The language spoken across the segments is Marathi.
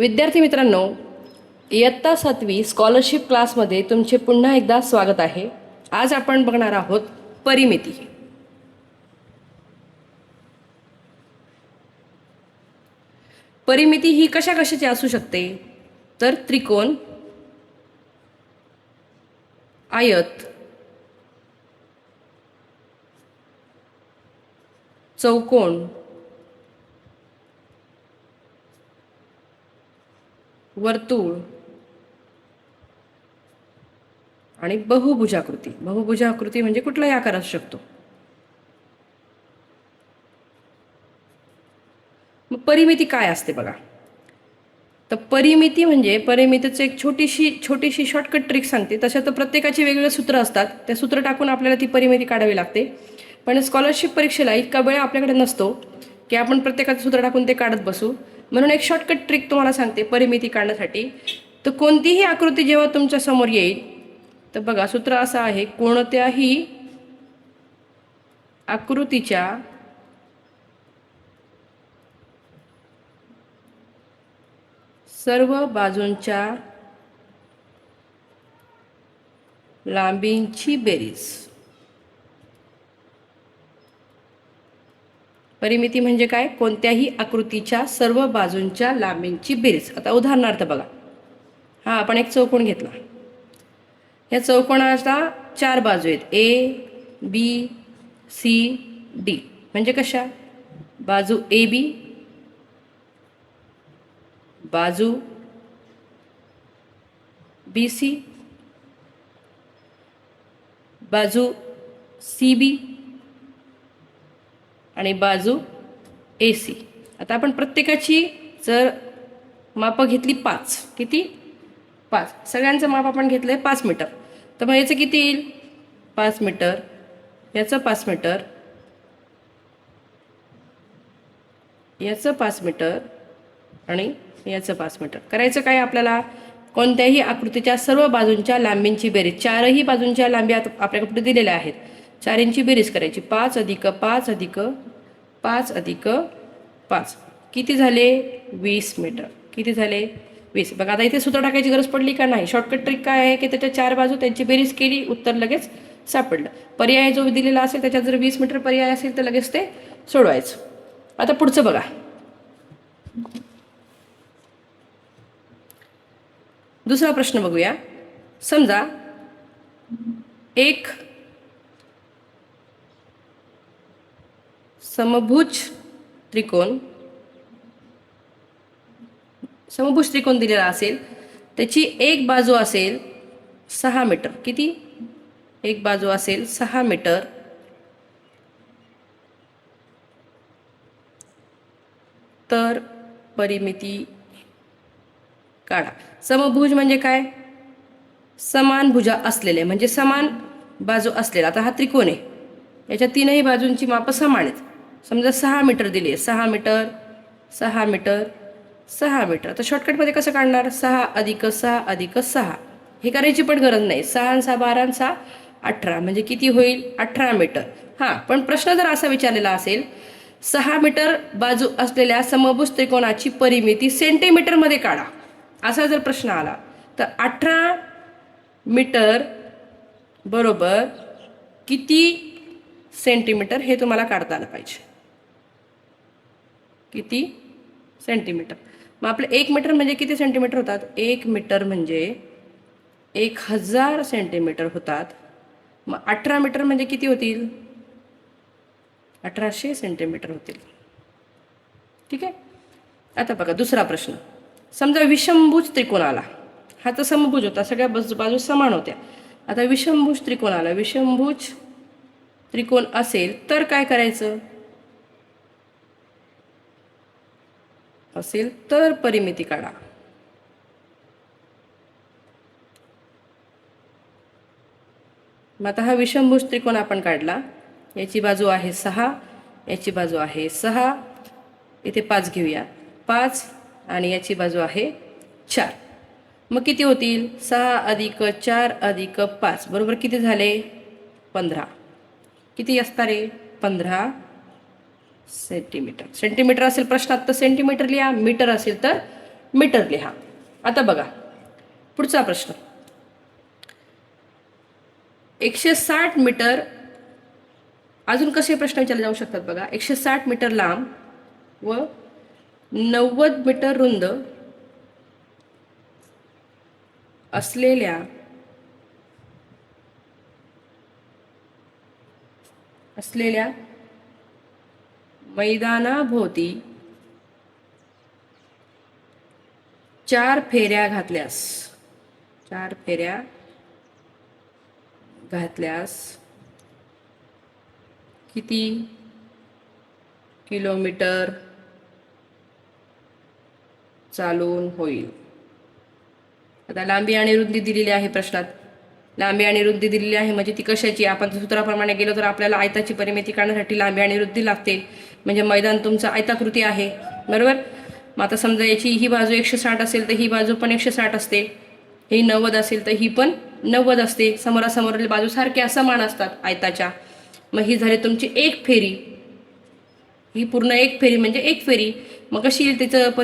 विद्यार्थी मित्रांनो, इयत्ता 7वी स्कॉलरशिप क्लासमध्ये तुमचे पुन्हा एकदा स्वागत आहे. आज आपण बघणार आहोत परिमिती. परिमिती ही कशा कशाची असू शकते तर त्रिकोण, आयत, चौकोन, वर्तुळ आणि बहुभुजाकृती. बहुभुजाकृती म्हणजे कुठलाही आकार असू शकतो. मग परिमिती काय असते बघा. तर परिमिती म्हणजे परिमितीचं एक छोटीशी शॉर्टकट ट्रिक सांगते. तशा तर प्रत्येकाचे वेगवेगळे सूत्र असतात. ते सूत्र टाकून आपल्याला ती परिमिती काढावी लागते. पण स्कॉलरशिप परीक्षेला इतका वेळ आपल्याकडे नसतो की आपण प्रत्येकाचं सूत्र टाकून ते काढत बसू. म्हणून एक शॉर्टकट ट्रिक तुम्हाला सांगते परिमिती काढण्यासाठी. तर कोणतीही आकृती जेव्हा तुमच्या समोर येईल तर बघा, सूत्र असं आहे: कोणत्याही आकृतीच्या सर्व बाजूंच्या लांबींची बेरीज. परिमिती म्हणजे काय? कोणत्याही आकृतीच्या सर्व बाजूंच्या लांबींची बेरीज. आता उदाहरणार्थ बघा, हा आपण एक चौकोन घेतला. या चौकोनाचा 4 बाजू आहेत: ए, बी, सी, डी. म्हणजे कशा? बाजू ए बी, बाजू बी सी, बाजू सी बी आणि बाजू ए सी. आता आपण प्रत्येकाची जर मापं घेतली 5, किती? 5. सगळ्यांचं माप आपण घेतलं आहे 5 मीटर. तर मग याचं किती येईल? 5 मीटर, याचं 5 मीटर, याचं 5 मीटर आणि याचं 5 मीटर. करायचं काय आपल्याला? कोणत्याही आकृतीच्या सर्व बाजूंच्या लांबींची बेरीज. 4ही बाजूंच्या लांबी आपल्याकडे दिलेल्या आहेत. 4ची बेरीज करायची. 5 अधिक 5 अधिक 5 अधिक 5 किती झाले? 20 मीटर. किती झाले? 20. बघा, आता इथे सूत्र टाकायची गरज पडली का नाही? शॉर्टकट ट्रिक काय आहे की त्याच्या 4 बाजू त्यांची बेरीज केली, उत्तर लगेच सापडलं. पर्याय जो दिलेला असेल त्याच्यात जर 20 मीटर पर्याय असेल तर लगेच ते सोडवायचं. आता पुढचं बघा. दुसरा प्रश्न बघूया. समजा एक समभुज त्रिकोण दिलेला असेल. त्याची एक बाजू असेल 6 मीटर. किती? एक बाजू असेल 6 मीटर. तर परिमिती काढा. समभुज म्हणजे काय? समान भुजा असलेले, म्हणजे समान बाजू असलेला. आता हा त्रिकोण आहे, याच्या 3ही बाजूंची मापं समान आहेत. समजा 6 मीटर दिली. 6 मीटर, 6 मीटर, 6 मीटर. आता शॉर्टकटमध्ये कसं काढणार? 6 अधिक 6 अधिक 6. हे करायची पण गरज नाही. 6 आणि 6 12 आणि 6 18. म्हणजे किती होईल? 18 मीटर. हां, पण प्रश्न जर असा विचारलेला असेल, 6 मीटर बाजू असलेल्या समभुज त्रिकोणाची परिमिती सेंटीमीटरमध्ये काढा, असा जर प्रश्न आला तर 18 मीटर बरोबर किती सेंटीमीटर हे तुम्हाला काढता आलं पाहिजे. किती सेंटीमीटर? मग आपलं 1 मीटर म्हणजे किती सेंटीमीटर होतात? 1 मीटर म्हणजे 1000 सेंटीमीटर होतात. मग 18 मीटर म्हणजे किती होतील? 1800 सेंटीमीटर होतील. ठीक आहे. आता बघा दुसरा प्रश्न. समजा विषमभुज त्रिकोण आला. हा तर समभुज होता, सगळ्या बाजू समान होत्या. आता विषमभुज त्रिकोण आला. विषमभुज त्रिकोण असेल तर काय करायचं? असेल तर परिमिती काढा. मग आता हा विषमभुज त्रिकोण आपण काढला. याची बाजू आहे 6, याची बाजू आहे 6, इथे 5 घेऊया. 5 आणि याची बाजू आहे 4. मग किती होतील? 6 अधिक 4 अधिक 5 बरोबर किती झाले? 15. किती असणार रे? 15 सेंटीमीटर. सेंटीमीटर असेल प्रश्नात तर सेंटीमीटर लिहा, मीटर असेल तर मीटर लिहा. आता बघा पुढचा प्रश्न. 160 मीटर, अजून कसे प्रश्न विचारले जाऊ शकतात बघा. 160 मीटर लांब व 90 मीटर रुंद असलेल्या मैदानाभोवती 4 फेऱ्या घातल्यास किती किलोमीटर चालून होईल? आता लांबी आणि रुंदी दिलेली आहे प्रश्नात. लांबी आणि रुंदी दिलेली आहे म्हणजे ती कशाची? आपण सूत्राप्रमाणे गेलो तर आपल्याला आयताची परिमिती काढण्यासाठी लांबी आणि रुंदी लागते. म्हणजे मैदान तुमचं आयताकृती आहे, बरोबर. मग आता समजा याची ही बाजू 160 असेल तर ही बाजू पण 160 असते, ही 90 असेल तर ही पण 90 असते. समोरासमोरील बाजू सारख्या समान असतात आयताच्या. मग ही झाली तुमची एक फेरी, ही पूर्ण एक फेरी म्हणजे एक फेरी. मग कशी येईल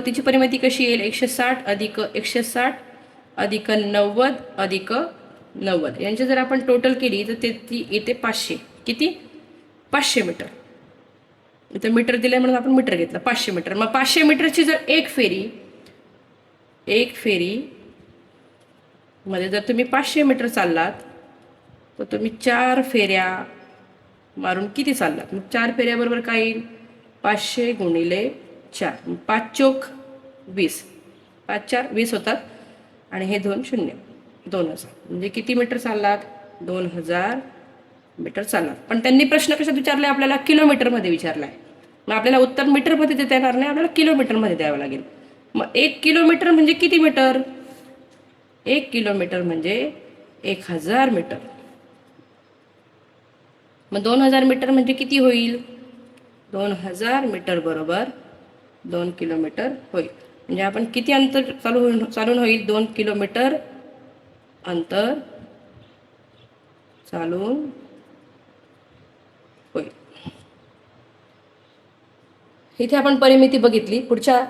तिची परिमिती कशी येईल? 160 अधिक 160 अधिक 90 अधिक 90 यांची जर आपण टोटल केली तर ती येते 500. किती? 500 मीटर. इथं मीटर दिलंय म्हणून आपण मीटर घेतलं. 500 मीटर. मग 500 मीटरची जर एक फेरी मध्ये जर तुम्ही 500 मीटर चाललात तर तुम्ही 4 फेऱ्या मारून किती चाललात? मग 4 फेऱ्याबरोबर काय येईल? 500 गुणिले 4. 5 चोक 20, 5 4 20 होतात आणि हे 2 शून्य 2000. म्हणजे किती मीटर चाललात? 2000 मीटर चाललात. पण त्यांनी प्रश्न कशात विचारलाय? आपल्याला किलोमीटरमध्ये विचारलाय. मग आपल्याला उत्तर मीटरमध्ये देता येणार नाही, आपल्याला किलोमीटरमध्ये द्यावं लागेल. मग 1 किलोमीटर म्हणजे किती मीटर? 1 किलोमीटर म्हणजे 1000 मीटर. मग 2000 मीटर म्हणजे किती होईल? 2000 मीटर बरोबर 2 किलोमीटर होईल. म्हणजे आपण किती अंतर चालून होईल? 2 किलोमीटर अंतर चालून होईल. इथे आपण परिमिती बघितली. पुढच्या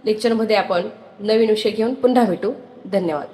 लेक्चरमध्ये आपण नवीन विषय घेऊन पुन्हा भेटू. धन्यवाद.